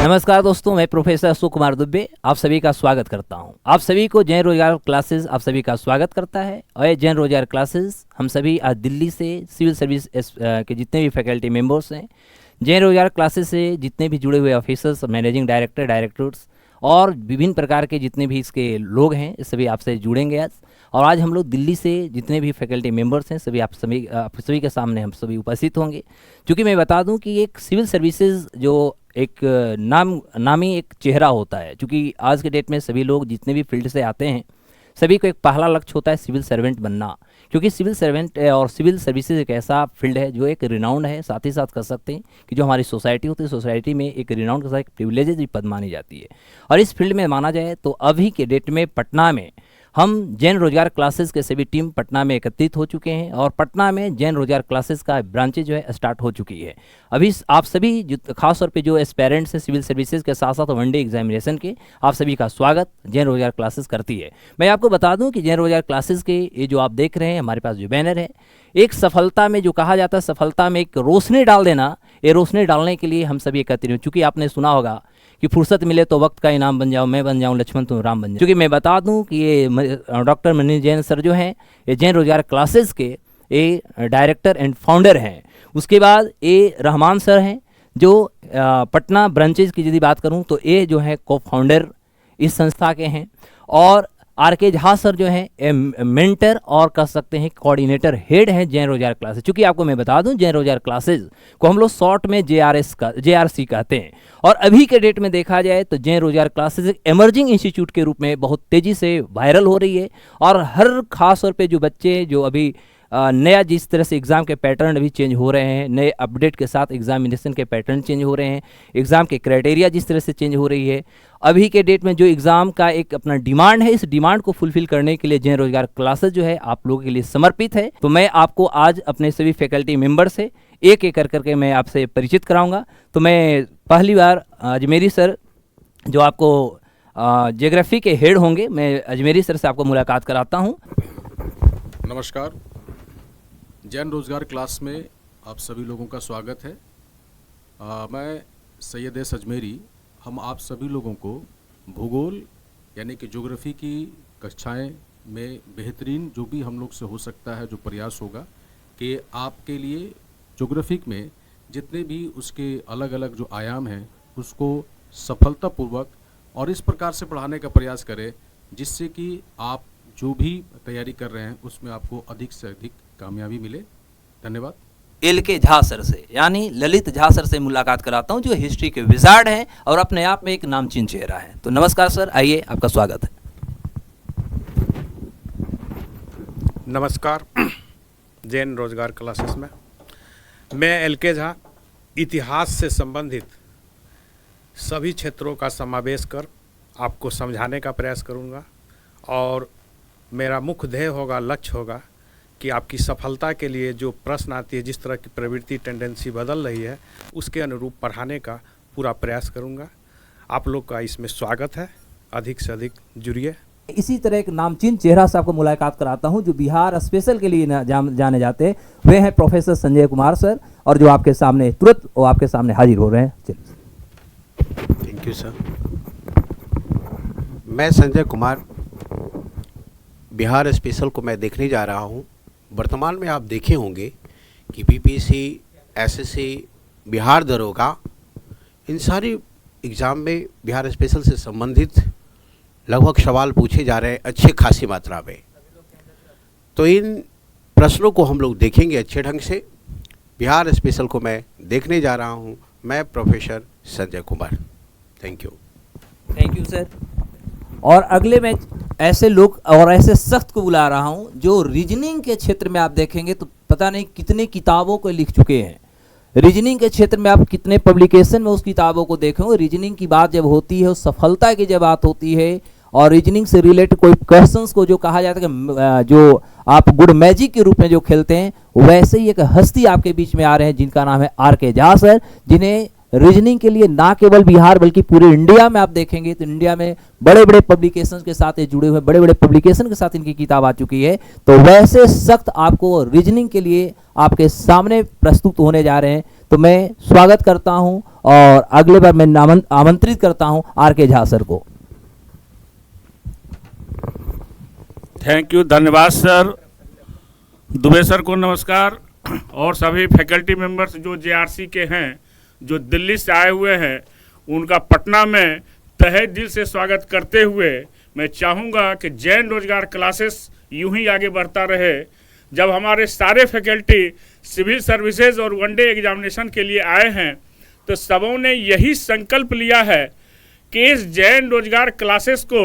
नमस्कार दोस्तों, मैं प्रोफेसर अशोक कुमार दुबे आप सभी का स्वागत करता हूं। आप सभी को जैन रोजगार क्लासेस आप सभी का स्वागत करता है। और ये जैन रोजगार क्लासेस हम सभी आज दिल्ली से सिविल सर्विस के जितने भी फैकल्टी मेंबर्स हैं, जैन रोजगार क्लासेस से जितने भी जुड़े हुए ऑफिसर्स, मैनेजिंग डायरेक्टर, डायरेक्टर्स और विभिन्न प्रकार के जितने भी इसके लोग हैं, ये सभी आपसे जुड़ेंगे आज। और आज हम लोग दिल्ली से जितने भी फैकल्टी मेंबर्स हैं सभी आप सभी के सामने हम सभी उपस्थित होंगे। क्योंकि मैं बता दूं कि एक सिविल सर्विसेज जो एक नामी एक चेहरा होता है, क्योंकि आज के डेट में सभी लोग जितने भी फील्ड से आते हैं सभी को एक पहला लक्ष्य होता है सिविल सर्वेंट बनना। क्योंकि सिविल सर्वेंट और सिविल सर्विसेज एक ऐसा फील्ड है जो एक रिनाउंड है, साथ ही साथ कर सकते हैं कि जो हमारी सोसाइटी होती है, सोसाइटी में एक रिनाउंड के साथ एक प्रिविलेजेस भी पद मानी जाती है। और इस फील्ड में माना जाए तो अभी के डेट में पटना में हम जैन रोजगार क्लासेस के सभी टीम पटना में एकत्रित हो चुके हैं और पटना में जैन रोजगार क्लासेस का ब्रांचेज जो है स्टार्ट हो चुकी है। अभी आप सभी खास तौर पे जो एस्पायरेंट्स हैं सिविल सर्विसेज के साथ साथ वनडे एग्जामिनेशन के, आप सभी का स्वागत जैन रोजगार क्लासेस करती है। मैं आपको बता दूं कि जैन रोजगार क्लासेस के ये जो आप देख रहे हैं हमारे पास जो बैनर है, एक सफलता में जो कहा जाता है सफलता में एक रोशनी डाल देना, ये रोशनी डालने के लिए हम सभी एकत्रित हैं। चूँकि आपने सुना होगा कि फुर्सत मिले तो वक्त का इनाम बन जाओ, मैं बन जाऊं लक्ष्मण तुम राम बन जाओ। क्योंकि मैं बता दूं कि ये डॉक्टर मनीष जैन सर जो हैं ये जैन रोजगार क्लासेस के ये डायरेक्टर एंड फाउंडर हैं। उसके बाद ये रहमान सर हैं जो पटना ब्रांचेज की यदि बात करूं तो ये जो है को फाउंडर इस संस्था के हैं। और आर.के. झा सर जो हैं मेंटर और कह सकते हैं कोऑर्डिनेटर हेड हैं जैन रोजगार क्लासेस। चूँकि आपको मैं बता दूं जैन रोजगार क्लासेस को हम लोग शॉर्ट में JRC कहते हैं। और अभी के डेट में देखा जाए तो जैन रोजगार क्लासेस एक एमर्जिंग इंस्टीट्यूट के रूप में बहुत तेज़ी से वायरल हो रही है। और हर खास तौर पे जो बच्चे जो अभी नया जिस तरह से एग्ज़ाम के पैटर्न अभी चेंज हो रहे हैं, नए अपडेट के साथ एग्जामिनेशन के पैटर्न चेंज हो रहे हैं, एग्ज़ाम के क्राइटेरिया जिस तरह से चेंज हो रही है, अभी के डेट में जो एग्ज़ाम का एक अपना डिमांड है, इस डिमांड को फुलफिल करने के लिए जैन रोजगार क्लासेस जो है आप लोगों के लिए समर्पित है। तो मैं आपको आज अपने सभी फैकल्टी मेंबर से एक एक करके मैं आपसे परिचित कराऊंगा। तो मैं पहली बार अजमेरी सर जो आपको ज्योग्राफी के हेड होंगे, मैं अजमेरी सर से आपको मुलाकात कराता हूँ। नमस्कार, जैन रोजगार क्लास में आप सभी लोगों का स्वागत है। मैं सैयद एस अजमेरी, हम आप सभी लोगों को भूगोल यानी कि ज्योग्राफी की कक्षाएं में बेहतरीन जो भी हम लोग से हो सकता है जो प्रयास होगा कि आपके लिए ज्योग्राफिक में जितने भी उसके अलग अलग जो आयाम हैं उसको सफलतापूर्वक और इस प्रकार से पढ़ाने का प्रयास करें जिससे कि आप जो भी तैयारी कर रहे हैं उसमें आपको अधिक से अधिक कामयाबी मिले। धन्यवाद। L.K. झा सर से यानी ललित झा सर से मुलाकात कराता हूं जो हिस्ट्री के विजार्ड हैं और अपने आप में एक नामचीन चेहरा है। तो नमस्कार सर, आइए आपका स्वागत है। नमस्कार, जैन रोजगार क्लासेस में मैं L.K. झा इतिहास से संबंधित सभी क्षेत्रों का समावेश कर आपको समझाने का प्रयास करूंगा। और मेरा मुख्य ध्येय होगा, लक्ष्य होगा कि आपकी सफलता के लिए जो प्रश्न आती है, जिस तरह की प्रवृत्ति टेंडेंसी बदल रही है, उसके अनुरूप पढ़ाने का पूरा प्रयास करूंगा। आप लोग का इसमें स्वागत है, अधिक से अधिक जुड़िए। इसी तरह एक नामचीन चेहरा से आपको मुलाकात कराता हूं जो बिहार स्पेशल के लिए जाने जाते हैं, वे हैं प्रोफेसर संजय कुमार सर, और जो आपके सामने तुरंत वो आपके सामने हाजिर हो रहे हैं। चलिए। Thank you sir. मैं संजय कुमार, बिहार स्पेशल को मैं देखने जा रहा हूं। वर्तमान में आप देखे होंगे कि BPSC, SSC, बिहार दरोगा, इन सारी एग्ज़ाम में बिहार स्पेशल से संबंधित लगभग सवाल पूछे जा रहे हैं अच्छे खासी मात्रा में। तो इन प्रश्नों को हम लोग देखेंगे अच्छे ढंग से। बिहार स्पेशल को मैं देखने जा रहा हूं। मैं professor Sanjay Kumar. Thank you. Thank you sir. और अगले मैं ऐसे लोग और ऐसे सख्त को बुला रहा हूं जो रीजनिंग के क्षेत्र में आप देखेंगे तो पता नहीं कितने किताबों को लिख चुके हैं। रीजनिंग के क्षेत्र में आप कितने पब्लिकेशन में उस किताबों को देखेंगे। रीजनिंग की बात जब होती है, सफलता की जब बात होती है और रीजनिंग से रिलेटेड कोई क्वेश्चंस को जो कहा जाता है कि जो आप गुड मैजिक के रूप में जो खेलते हैं, वैसे ही एक हस्ती आपके बीच में आ रहे हैं जिनका नाम है R.K. झा सर, जिन्हें रीजनिंग के लिए ना केवल बिहार बल्कि पूरे इंडिया में आप देखेंगे तो इंडिया में बड़े बड़े पब्लिकेशंस के साथ ये जुड़े हुए बड़े बड़े पब्लिकेशन के साथ इनकी किताब आ चुकी है। तो वैसे सख्त आपको रीजनिंग के लिए आपके सामने प्रस्तुत होने जा रहे हैं। तो मैं स्वागत करता हूं और अगले बार मैं आमंत्रित करता हूं आर के झा सर को। थैंक यू, धन्यवाद सर। दुबे सर को नमस्कार, और सभी फैकल्टी मेंबर्स जो जेआरसी के हैं, जो दिल्ली से आए हुए हैं, उनका पटना में तहे दिल से स्वागत करते हुए मैं चाहूँगा कि जैन रोजगार क्लासेस यूं ही आगे बढ़ता रहे। जब हमारे सारे फैकल्टी सिविल सर्विसेज और वनडे एग्जामिनेशन के लिए आए हैं तो सबों ने यही संकल्प लिया है कि इस जैन रोजगार क्लासेस को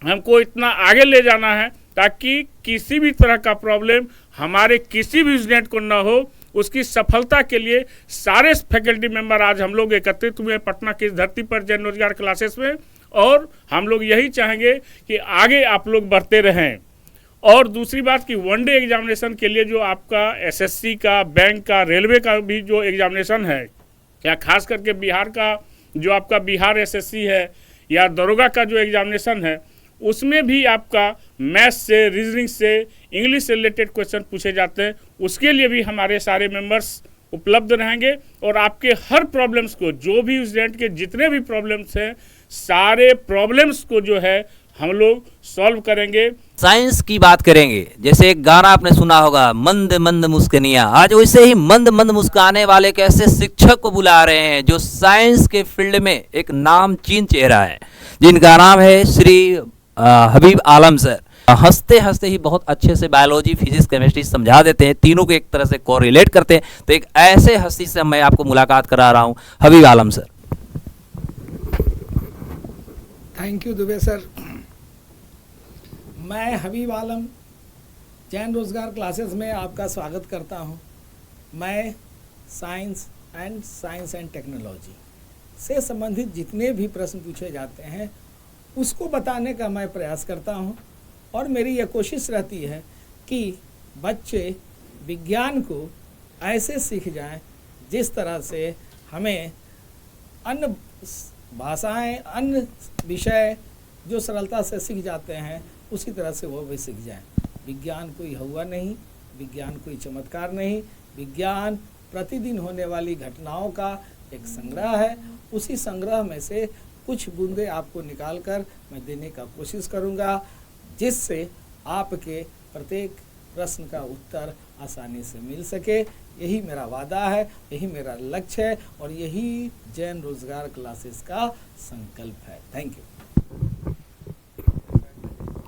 हमको इतना आगे ले जाना है ताकि किसी भी तरह का प्रॉब्लम हमारे किसी भी स्टूडेंट को ना हो। उसकी सफलता के लिए सारे फैकल्टी मेंबर आज हम लोग एकत्रित हुए पटना की इस धरती पर जैन रोजगार क्लासेस में, और हम लोग यही चाहेंगे कि आगे आप लोग बढ़ते रहें। और दूसरी बात कि वनडे एग्जामिनेशन के लिए जो आपका एसएससी का, बैंक का, रेलवे का भी जो एग्जामिनेशन है, क्या खास करके बिहार का जो आपका बिहार एसएससी है या दरोगा का जो एग्जामिनेशन है, उसमें भी आपका मैथ्स से, रीजनिंग से, इंग्लिश से रिलेटेड क्वेश्चन पूछे जाते हैं। उसके लिए भी हमारे सारे मेंबर्स उपलब्ध रहेंगे और आपके हर प्रॉब्लम्स को, जो भी स्टूडेंट के जितने भी प्रॉब्लम्स हैं, सारे प्रॉब्लम्स को जो है हम लोग सॉल्व करेंगे। साइंस की बात करेंगे, जैसे एक गाना आपने सुना होगा, मंद मंद मुस्कनियाँ। आज वैसे ही मंद मंद मुस्काने वाले एक ऐसे शिक्षक को बुला रहे हैं जो साइंस के फील्ड में एक नामचीन चेहरा है, जिनका नाम है श्री हबीब आलम सर। हंसते हंसते ही बहुत अच्छे से बायोलॉजी, फिजिक्स, केमिस्ट्री समझा देते हैं, तीनों को एक तरह से कोरिलेट करते हैं। तो एक ऐसे हस्ती से मैं आपको मुलाकात करा रहा हूँ, Habib Alam sir. Thank you Dubey sir. मैं हबीब आलम जैन रोजगार क्लासेस में आपका स्वागत करता हूं। मैं साइंस एंड टेक्नोलॉजी से संबंधित जितने भी प्रश्न पूछे जाते हैं उसको बताने का मैं प्रयास करता हूं, और मेरी यह कोशिश रहती है कि बच्चे विज्ञान को ऐसे सीख जाएं जिस तरह से हमें अन्य भाषाएं, अन्य विषय जो सरलता से सीख जाते हैं उसी तरह से वो भी सीख जाएं। विज्ञान कोई हवा नहीं, विज्ञान कोई चमत्कार नहीं, विज्ञान प्रतिदिन होने वाली घटनाओं का एक संग्रह है। उसी संग्रह में से कुछ बूंदे आपको निकालकर मैं देने का कोशिश करूंगा, जिससे आपके प्रत्येक प्रश्न का उत्तर आसानी से मिल सके। यही मेरा वादा है, यही मेरा लक्ष्य है, और यही जैन रोजगार क्लासेस का संकल्प है। Thank you.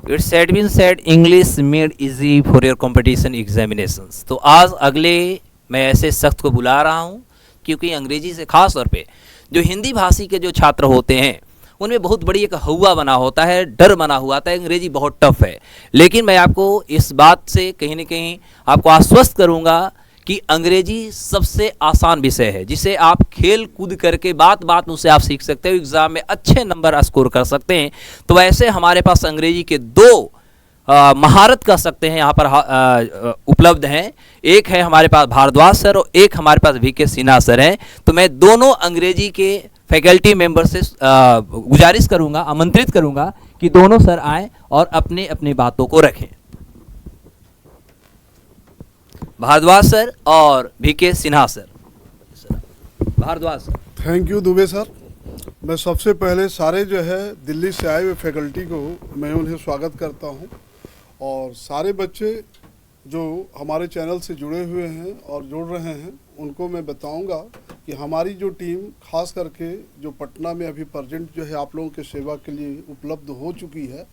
It's had been said, English made easy for your competition examinations. तो आज अगले मैं ऐसे शख्स को बुला रहा हूँ क्योंकि अंग्रेजी से खास तौर पे जो हिंदी भाषी के जो छात्र होते हैं उनमें बहुत बड़ी एक हवा बना होता है, डर बना हुआ था, अंग्रेजी बहुत टफ है। लेकिन मैं आपको इस बात से कहीं ना कहीं आपको आश्वस्त करूंगा कि अंग्रेजी सबसे आसान विषय है, जिसे आप खेल कूद करके बात बात में उसे आप सीख सकते हो, एग्ज़ाम में अच्छे नंबर स्कोर कर सकते हैं। तो वैसे हमारे पास अंग्रेजी के दो महारत कह सकते हैं यहाँ पर उपलब्ध हैं। एक है हमारे पास भारद्वाज सर और एक हमारे पास वीके सिन्हा सर हैं। तो मैं दोनों अंग्रेजी के फैकल्टी मेंबर से गुजारिश करूंगा, आमंत्रित करूंगा कि दोनों सर आएँ और अपनी अपनी बातों को रखें। भारद्वाज सर और VK Sinha sir. Bhardwaj sir. Thank you Dubey sir. मैं सबसे पहले सारे जो है दिल्ली से आए हुए फैकल्टी को मैं उन्हें स्वागत करता हूं, और सारे बच्चे जो हमारे चैनल से जुड़े हुए हैं और जुड़ रहे हैं उनको मैं बताऊंगा कि हमारी जो टीम खास करके जो पटना में अभी प्रेजेंट जो है आप लोगों के सेवा के लिए उपलब्ध हो चुकी है,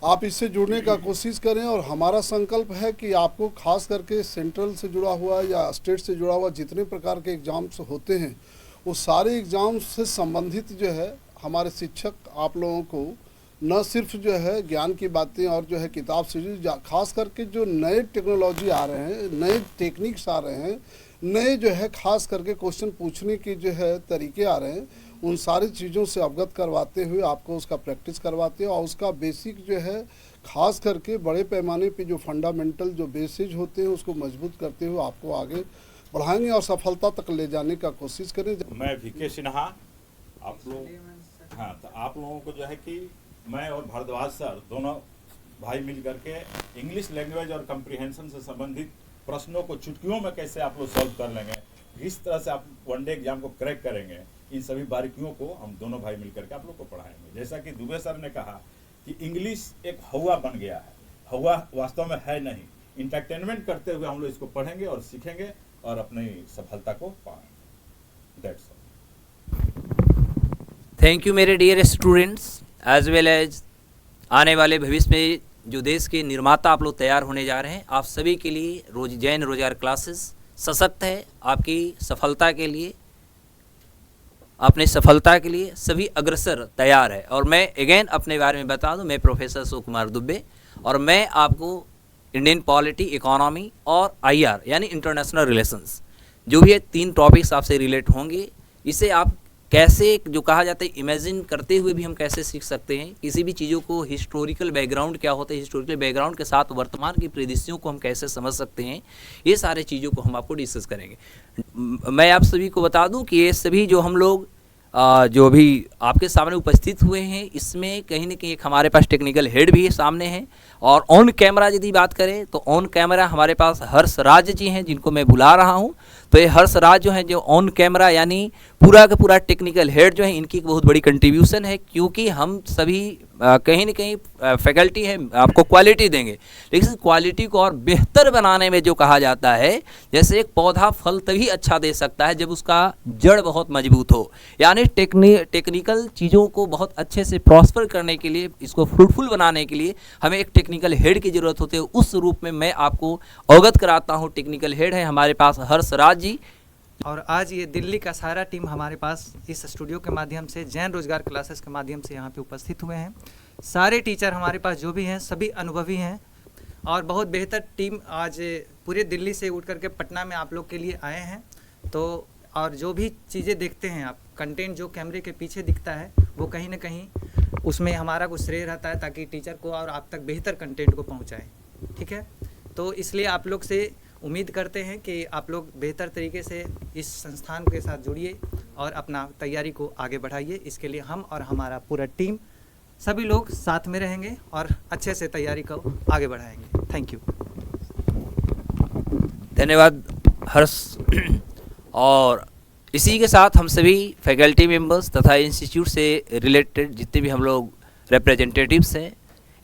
आप इससे जुड़ने का कोशिश करें। और हमारा संकल्प है कि आपको खास करके सेंट्रल से जुड़ा हुआ या स्टेट से जुड़ा हुआ जितने प्रकार के एग्ज़ाम्स होते हैं वो सारे एग्ज़ाम से संबंधित जो है हमारे शिक्षक आप लोगों को न सिर्फ जो है ज्ञान की बातें और जो है किताब से खास करके जो नए टेक्नोलॉजी आ रहे हैं, नए टेक्निक्स आ रहे हैं, नए जो है खास करके क्वेश्चन पूछने के जो है तरीके आ रहे हैं, उन सारी चीज़ों से अवगत करवाते हुए आपको उसका प्रैक्टिस करवाते हैं और उसका बेसिक जो है खास करके बड़े पैमाने पे जो फंडामेंटल जो बेसिस होते हैं उसको मजबूत करते हुए आपको आगे बढ़ाएंगे और सफलता तक ले जाने का कोशिश करें। मैं वीके सिन्हा, आप लोग हाँ, तो आप लोगों को जो है कि मैं और भारद्वाज सर दोनों भाई मिल करके इंग्लिश लैंग्वेज और कम्प्रीहेंशन से संबंधित प्रश्नों को चुटकियों में कैसे आप लोग सॉल्व कर लेंगे इस तरह से आप वनडे एग्जाम को क्रैक करेंगे, इन सभी बारीकियों को हम दोनों भाई मिलकर के आप लोग को पढ़ाएंगे। जैसा कि दुबे सर ने कहा कि इंग्लिश एक हवा बन गया है, हवा वास्तव में है नहीं। इंटरटेनमेंट करते हुए हम लोग इसको पढ़ेंगे और सीखेंगे और अपनी सफलता को पाएंगे। That's all. थैंक यू मेरे dear students, as well as आने वाले भविष्य में जो देश के निर्माता आप लोग तैयार होने जा रहे हैं, आप सभी के लिए जैन रोजगार क्लासेस सशक्त है। आपकी सफलता के लिए, अपनी सफलता के लिए सभी अग्रसर तैयार है। और मैं अगेन अपने बारे में बता दूं, मैं प्रोफेसर सुकुमार कुमार दुबे और मैं आपको इंडियन पॉलिटी, इकोनॉमी और आईआर यानी इंटरनेशनल रिलेशंस, जो भी ये 3 टॉपिक्स आपसे रिलेट होंगे, इसे आप कैसे, जो कहा जाता है इमेजिन करते हुए भी हम कैसे सीख सकते हैं, किसी भी चीज़ों को हिस्टोरिकल बैकग्राउंड क्या होता है, हिस्टोरिकल बैकग्राउंड के साथ वर्तमान की परिदृश्यों को हम कैसे समझ सकते हैं, ये सारे चीज़ों को हम आपको डिस्कस करेंगे। मैं आप सभी को बता दूं कि ये सभी जो हम लोग जो भी आपके सामने उपस्थित हुए हैं, इसमें कहीं ना कहीं एक हमारे पास टेक्निकल हेड भी सामने है। और ऑन कैमरा यदि बात करें तो ऑन कैमरा हमारे पास हर्ष राज जी हैं, जिनको मैं बुला रहा हूं। तो ये हर्ष राज जो हैं, जो ऑन कैमरा यानी पूरा का पूरा टेक्निकल हेड जो है, इनकी एक बहुत बड़ी कंट्रीब्यूशन है, क्योंकि हम सभी कहीं ना कहीं फैकल्टी है, आपको क्वालिटी देंगे, लेकिन क्वालिटी को और बेहतर बनाने में जो कहा जाता है, जैसे एक पौधा फल तभी अच्छा दे सकता है जब उसका जड़ बहुत मजबूत हो, यानी टेक्निकल चीज़ों को बहुत अच्छे से प्रॉस्पर करने के लिए, इसको फ्रूटफुल बनाने के लिए हमें एक टेक्निकल हेड की ज़रूरत होती है। उस रूप में मैं आपको अवगत कराता हूँ। टेक्निकल हेड है हमारे पास हर्ष राज जी। और आज ये दिल्ली का सारा टीम हमारे पास इस स्टूडियो के माध्यम से, जैन रोजगार क्लासेस के माध्यम से यहाँ पे उपस्थित हुए हैं। सारे टीचर हमारे पास जो भी हैं सभी अनुभवी हैं और बहुत बेहतर टीम आज पूरे दिल्ली से उठ करके पटना में आप लोग के लिए आए हैं। तो और जो भी चीज़ें देखते हैं आप, कंटेंट जो कैमरे के पीछे दिखता है, वो कहीं ना कहीं उसमें हमारा कुछ श्रेय रहता है, ताकि टीचर को और आप तक बेहतर कंटेंट को पहुँचाएँ। ठीक है, तो इसलिए आप लोग से उम्मीद करते हैं कि आप लोग बेहतर तरीके से इस संस्थान के साथ जुड़िए और अपना तैयारी को आगे बढ़ाइए। इसके लिए हम और हमारा पूरा टीम सभी लोग साथ में रहेंगे और अच्छे से तैयारी को आगे बढ़ाएंगे। Thank you. धन्यवाद हर्ष। और इसी के साथ हम सभी फैकल्टी मेंबर्स तथा इंस्टीट्यूट से रिलेटेड जितने भी हम लोग रिप्रेजेंटेटिव्स हैं,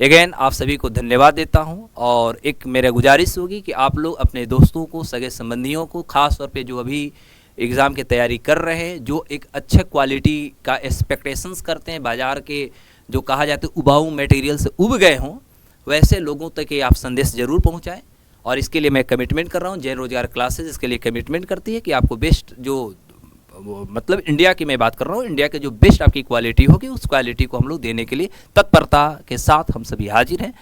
अगेन आप सभी को धन्यवाद देता हूं। और एक मेरा गुजारिश होगी कि आप लोग अपने दोस्तों को, सगे संबंधियों को, ख़ास तौर पे जो अभी एग्ज़ाम की तैयारी कर रहे हैं, जो एक अच्छे क्वालिटी का एक्सपेक्टेशंस करते हैं, बाज़ार के जो कहा जाता है उबाऊ मटेरियल से उब गए हों, वैसे लोगों तक ये आप संदेश ज़रूर पहुँचाएँ। और इसके लिए मैं कमिटमेंट कर रहा हूँ, जैन रोजगार क्लासेस इसके लिए कमिटमेंट करती है कि आपको बेस्ट जो मतलब इंडिया की मैं बात कर रहा हूँ, इंडिया के जो बेस्ट आपकी क्वालिटी होगी, उस क्वालिटी को हम लोग देने के लिए तत्परता के साथ हम सभी हाजिर हैं।